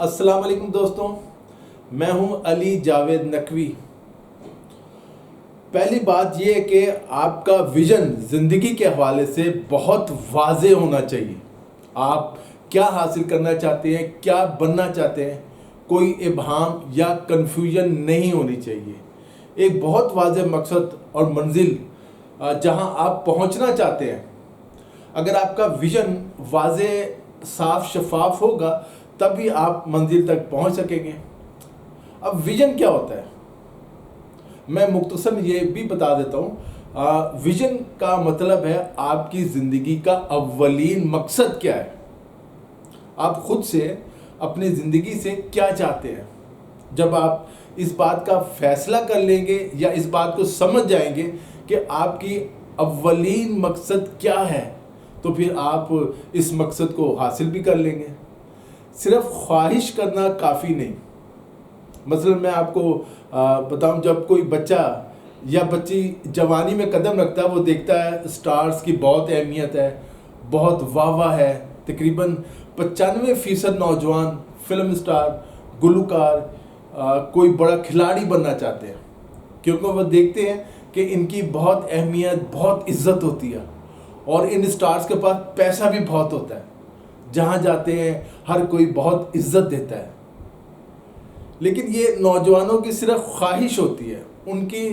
السلام علیکم دوستوں، میں ہوں علی جاوید نقوی۔ پہلی بات یہ ہے کہ آپ کا ویژن زندگی کے حوالے سے بہت واضح ہونا چاہیے۔ آپ کیا حاصل کرنا چاہتے ہیں، کیا بننا چاہتے ہیں، کوئی ابہام یا کنفیوژن نہیں ہونی چاہیے۔ ایک بہت واضح مقصد اور منزل جہاں آپ پہنچنا چاہتے ہیں، اگر آپ کا ویژن واضح صاف شفاف ہوگا تب ہی آپ منزل تک پہنچ سکیں گے۔ اب ویژن کیا ہوتا ہے، میں مختصر یہ بھی بتا دیتا ہوں۔ ویژن کا مطلب ہے آپ کی زندگی کا اولین مقصد کیا ہے، آپ خود سے اپنی زندگی سے کیا چاہتے ہیں۔ جب آپ اس بات کا فیصلہ کر لیں گے یا اس بات کو سمجھ جائیں گے کہ آپ کی اولین مقصد کیا ہے، تو پھر آپ اس مقصد کو حاصل بھی کر لیں گے۔ صرف خواہش کرنا کافی نہیں۔ مثلا میں آپ کو بتاؤں، جب کوئی بچہ یا بچی جوانی میں قدم رکھتا ہے، وہ دیکھتا ہے سٹارز کی بہت اہمیت ہے، بہت واہ واہ ہے۔ تقریباً 95% نوجوان فلم سٹار، گلوکار، کوئی بڑا کھلاڑی بننا چاہتے ہیں، کیونکہ وہ دیکھتے ہیں کہ ان کی بہت اہمیت، بہت عزت ہوتی ہے، اور ان سٹارز کے پاس پیسہ بھی بہت ہوتا ہے۔ جہاں جاتے ہیں ہر کوئی بہت عزت دیتا ہے۔ لیکن یہ نوجوانوں کی صرف خواہش ہوتی ہے، ان کی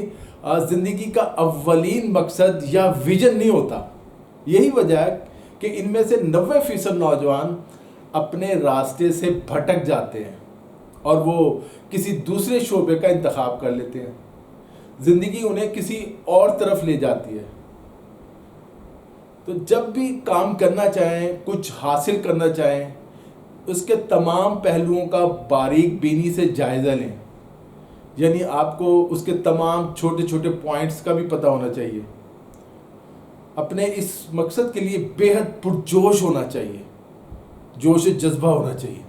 زندگی کا اولین مقصد یا ویژن نہیں ہوتا۔ یہی وجہ ہے کہ ان میں سے 90% نوجوان اپنے راستے سے بھٹک جاتے ہیں اور وہ کسی دوسرے شعبے کا انتخاب کر لیتے ہیں۔ زندگی انہیں کسی اور طرف لے جاتی ہے۔ تو جب بھی کام کرنا چاہیں، کچھ حاصل کرنا چاہیں، اس کے تمام پہلوؤں کا باریک بینی سے جائزہ لیں۔ یعنی آپ کو اس کے تمام چھوٹے چھوٹے پوائنٹس کا بھی پتہ ہونا چاہیے۔ اپنے اس مقصد کے لیے بے حد پرجوش ہونا چاہیے، جوش جذبہ ہونا چاہیے۔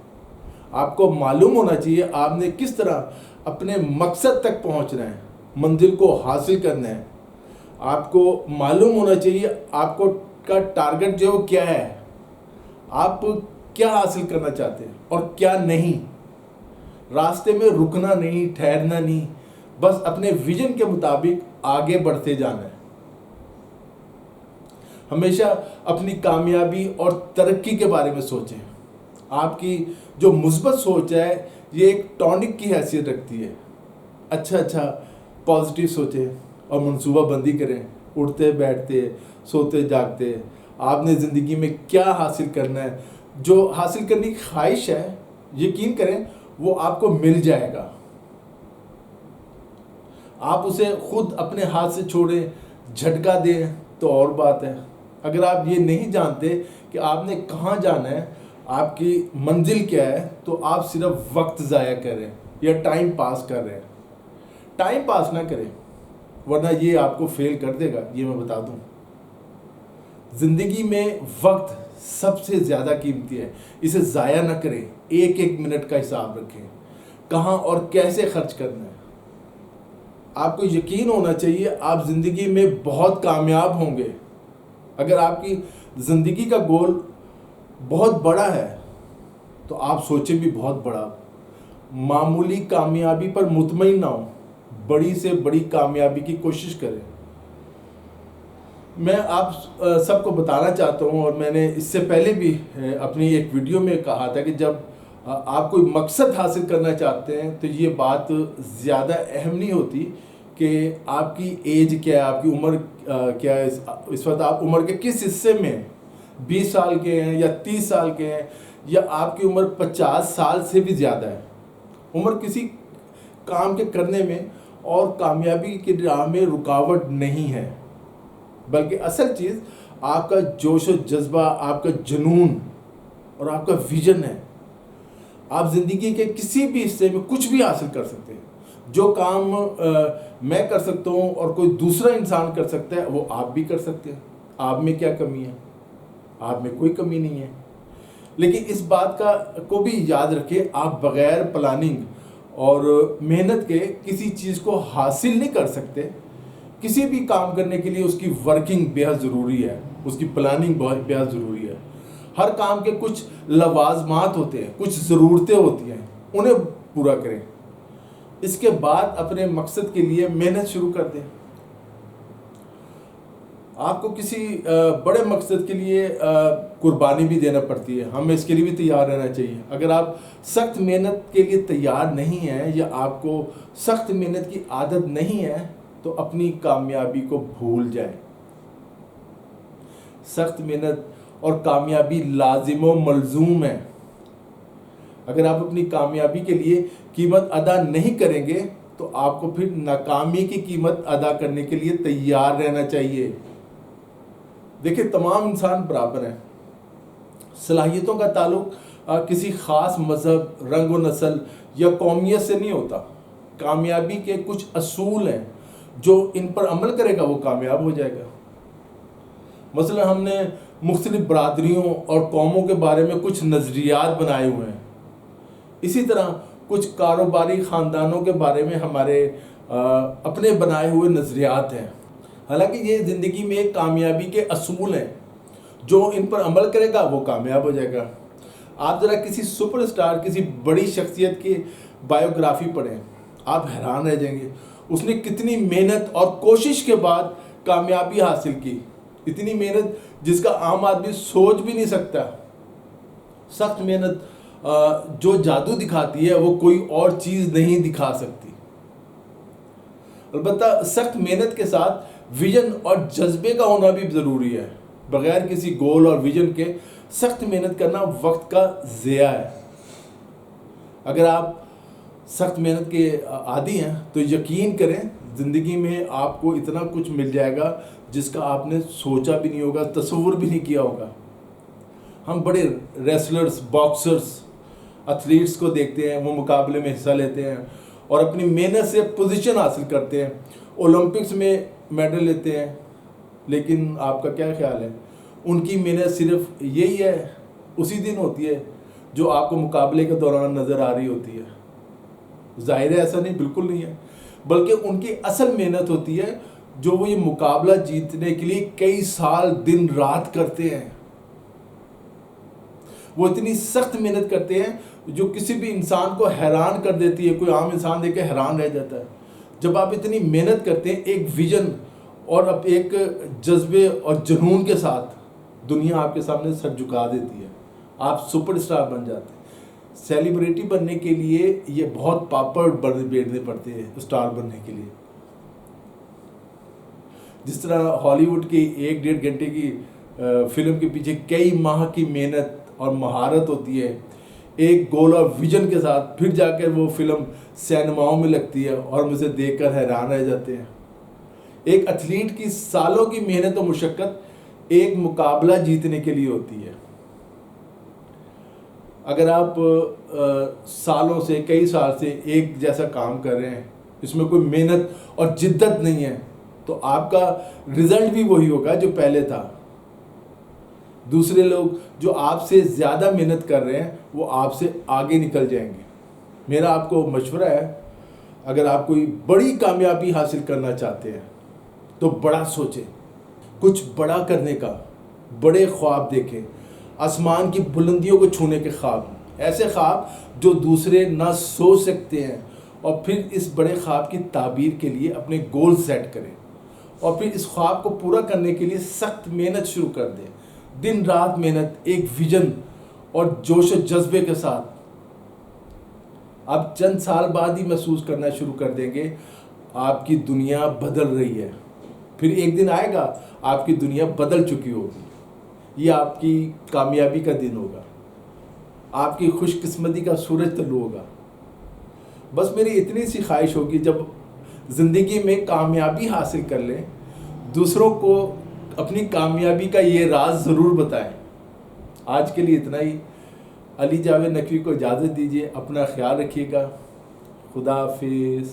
آپ کو معلوم ہونا چاہیے آپ نے کس طرح اپنے مقصد تک پہنچنا ہے، منزل کو حاصل کرنا ہے۔ آپ کو معلوم ہونا چاہیے آپ کو کا ٹارگٹ جو کیا ہے، آپ کیا حاصل کرنا چاہتے ہیں اور کیا نہیں۔ راستے میں رکنا نہیں، ٹھہرنا نہیں، بس اپنے ویژن کے مطابق آگے بڑھتے جانا ہے۔ ہمیشہ اپنی کامیابی اور ترقی کے بارے میں سوچیں۔ آپ کی جو مثبت سوچ ہے یہ ایک ٹونک کی حیثیت رکھتی ہے۔ اچھا پازیٹیو سوچیں اور منصوبہ بندی کریں، اٹھتے بیٹھتے، سوتے جاگتے آپ نے زندگی میں کیا حاصل کرنا ہے۔ جو حاصل کرنے کی خواہش ہے، یقین کریں وہ آپ کو مل جائے گا۔ آپ اسے خود اپنے ہاتھ سے چھوڑیں، جھٹکا دیں تو اور بات ہے۔ اگر آپ یہ نہیں جانتے کہ آپ نے کہاں جانا ہے، آپ کی منزل کیا ہے، تو آپ صرف وقت ضائع کر رہے ہیں یا ٹائم پاس کر رہے ہیں۔ ٹائم پاس نہ کریں، ورنہ یہ آپ کو فیل کر دے گا، یہ میں بتا دوں۔ زندگی میں وقت سب سے زیادہ قیمتی ہے، اسے ضائع نہ کریں۔ ایک ایک منٹ کا حساب رکھیں، کہاں اور کیسے خرچ کرنا ہے۔ آپ کو یقین ہونا چاہیے آپ زندگی میں بہت کامیاب ہوں گے۔ اگر آپ کی زندگی کا گول بہت بڑا ہے تو آپ سوچیں بھی بہت بڑا۔ معمولی کامیابی پر مطمئن نہ ہوں، بڑی سے بڑی کامیابی کی کوشش کریں۔ میں آپ سب کو بتانا چاہتا ہوں، اور میں نے اس سے پہلے بھی اپنی ایک ویڈیو میں کہا تھا کہ جب آپ کوئی مقصد حاصل کرنا چاہتے ہیں تو یہ بات زیادہ اہم نہیں ہوتی کہ آپ کی ایج کیا ہے، آپ کی عمر کیا ہے، اس وقت آپ عمر کے کس حصے میں ہیں، 20 سال کے ہیں یا 30 سال کے ہیں، یا آپ کی عمر 50 سال سے بھی زیادہ ہے۔ عمر کسی کام کے کرنے میں اور کامیابی کی راہ میں رکاوٹ نہیں ہے، بلکہ اصل چیز آپ کا جوش و جذبہ، آپ کا جنون اور آپ کا ویژن ہے۔ آپ زندگی کے کسی بھی حصے میں کچھ بھی حاصل کر سکتے ہیں۔ جو کام میں کر سکتا ہوں اور کوئی دوسرا انسان کر سکتا ہے، وہ آپ بھی کر سکتے ہیں۔ آپ میں کیا کمی ہے؟ آپ میں کوئی کمی نہیں ہے۔ لیکن اس بات کو بھی یاد رکھیں، آپ بغیر پلاننگ اور محنت کے کسی چیز کو حاصل نہیں کر سکتے۔ کسی بھی کام کرنے کے لیے اس کی ورکنگ بے حد ضروری ہے، اس کی پلاننگ بے حد ضروری ہے۔ ہر کام کے کچھ لوازمات ہوتے ہیں، کچھ ضرورتیں ہوتی ہیں، انہیں پورا کریں۔ اس کے بعد اپنے مقصد کے لیے محنت شروع کر دیں۔ آپ کو کسی بڑے مقصد کے لیے قربانی بھی دینا پڑتی ہے، ہمیں اس کے لیے بھی تیار رہنا چاہیے۔ اگر آپ سخت محنت کے لیے تیار نہیں ہیں یا آپ کو سخت محنت کی عادت نہیں ہے تو اپنی کامیابی کو بھول جائیں۔ سخت محنت اور کامیابی لازم و ملزوم ہے۔ اگر آپ اپنی کامیابی کے لیے قیمت ادا نہیں کریں گے تو آپ کو پھر ناکامی کی قیمت ادا کرنے کے لیے تیار رہنا چاہیے۔ دیکھیں، تمام انسان برابر ہیں۔ صلاحیتوں کا تعلق کسی خاص مذہب، رنگ و نسل یا قومیت سے نہیں ہوتا۔ کامیابی کے کچھ اصول ہیں، جو ان پر عمل کرے گا وہ کامیاب ہو جائے گا۔ مثلا ہم نے مختلف برادریوں اور قوموں کے بارے میں کچھ نظریات بنائے ہوئے ہیں۔ اسی طرح کچھ کاروباری خاندانوں کے بارے میں ہمارے اپنے بنائے ہوئے نظریات ہیں۔ حالانکہ یہ زندگی میں ایک کامیابی کے اصول ہیں، جو ان پر عمل کرے گا وہ کامیاب ہو جائے گا۔ آپ ذرا کسی سپر اسٹار، کسی بڑی شخصیت کی بائیوگرافی پڑھیں، آپ حیران رہ جائیں گے اس نے کتنی محنت اور کوشش کے بعد کامیابی حاصل کی۔ اتنی محنت جس کا عام آدمی سوچ بھی نہیں سکتا۔ سخت محنت جو جادو دکھاتی ہے وہ کوئی اور چیز نہیں دکھا سکتی۔ البتہ سخت محنت کے ساتھ ویژن اور جذبے کا ہونا بھی ضروری ہے۔ بغیر کسی گول اور ویژن کے سخت محنت کرنا وقت کا ضیاع ہے۔ اگر آپ سخت محنت کے عادی ہیں تو یقین کریں زندگی میں آپ کو اتنا کچھ مل جائے گا جس کا آپ نے سوچا بھی نہیں ہوگا، تصور بھی نہیں کیا ہوگا۔ ہم بڑے ریسلرز، باکسرز، ایتھلیٹس کو دیکھتے ہیں، وہ مقابلے میں حصہ لیتے ہیں اور اپنی محنت سے پوزیشن حاصل کرتے ہیں، اولمپکس میں میڈل لیتے ہیں۔ لیکن آپ کا کیا خیال ہے؟ ان کی محنت صرف یہی ہے، اسی دن ہوتی ہے جو آپ کو مقابلے کے دوران نظر آ رہی ہوتی ہے؟ ظاہر ہے ایسا نہیں، بالکل نہیں ہے۔ بلکہ ان کی اصل محنت ہوتی ہے جو وہ یہ مقابلہ جیتنے کے لیے کئی سال دن رات کرتے ہیں۔ وہ اتنی سخت محنت کرتے ہیں جو کسی بھی انسان کو حیران کر دیتی ہے۔ کوئی عام انسان دیکھ کے حیران رہ جاتا ہے۔ جب آپ اتنی محنت کرتے ہیں ایک ویژن اور اب ایک جذبے اور جنون کے ساتھ، دنیا آپ کے سامنے سر جھکا دیتی ہے، آپ سپر اسٹار بن جاتے ہیں۔ سیلیبریٹی بننے کے لیے یہ بہت پاپڑ بیٹنے پڑتے ہیں اسٹار بننے کے لیے۔ جس طرح ہالی ووڈ کی 1-1.5 گھنٹے کی فلم کے پیچھے کئی ماہ کی محنت اور مہارت ہوتی ہے، ایک گول اور ویژن کے ساتھ، پھر جا کر وہ فلم سینماؤں میں لگتی ہے اور ہم اسے دیکھ کر حیران رہ جاتے ہیں۔ ایک ایتھلیٹ کی سالوں کی محنت و مشقت ایک مقابلہ جیتنے کے لیے ہوتی ہے۔ اگر آپ سالوں سے، کئی سال سے ایک جیسا کام کر رہے ہیں، اس میں کوئی محنت اور جدت نہیں ہے، تو آپ کا رزلٹ بھی وہی ہوگا جو پہلے تھا۔ دوسرے لوگ جو آپ سے زیادہ محنت کر رہے ہیں وہ آپ سے آگے نکل جائیں گے۔ میرا آپ کو مشورہ ہے، اگر آپ کوئی بڑی کامیابی حاصل کرنا چاہتے ہیں تو بڑا سوچیں، کچھ بڑا کرنے کا، بڑے خواب دیکھیں، آسمان کی بلندیوں کو چھونے کے خواب، ایسے خواب جو دوسرے نہ سوچ سکتے ہیں، اور پھر اس بڑے خواب کی تعبیر کے لیے اپنے گول سیٹ کریں اور پھر اس خواب کو پورا کرنے کے لیے سخت محنت شروع کر دیں۔ دن رات محنت، ایک ویژن اور جوش و جذبے کے ساتھ۔ آپ چند سال بعد ہی محسوس کرنا شروع کر دیں گے آپ کی دنیا بدل رہی ہے۔ پھر ایک دن آئے گا آپ کی دنیا بدل چکی ہوگی۔ یہ آپ کی کامیابی کا دن ہوگا، آپ کی خوش قسمتی کا سورج طلوع ہوگا۔ بس میری اتنی سی خواہش ہوگی، جب زندگی میں کامیابی حاصل کر لیں، دوسروں کو اپنی کامیابی کا یہ راز ضرور بتائیں۔ آج کے لیے اتنا ہی۔ علی جاوید نقوی کو اجازت دیجیے، اپنا خیال رکھیے گا۔ خدا حافظ۔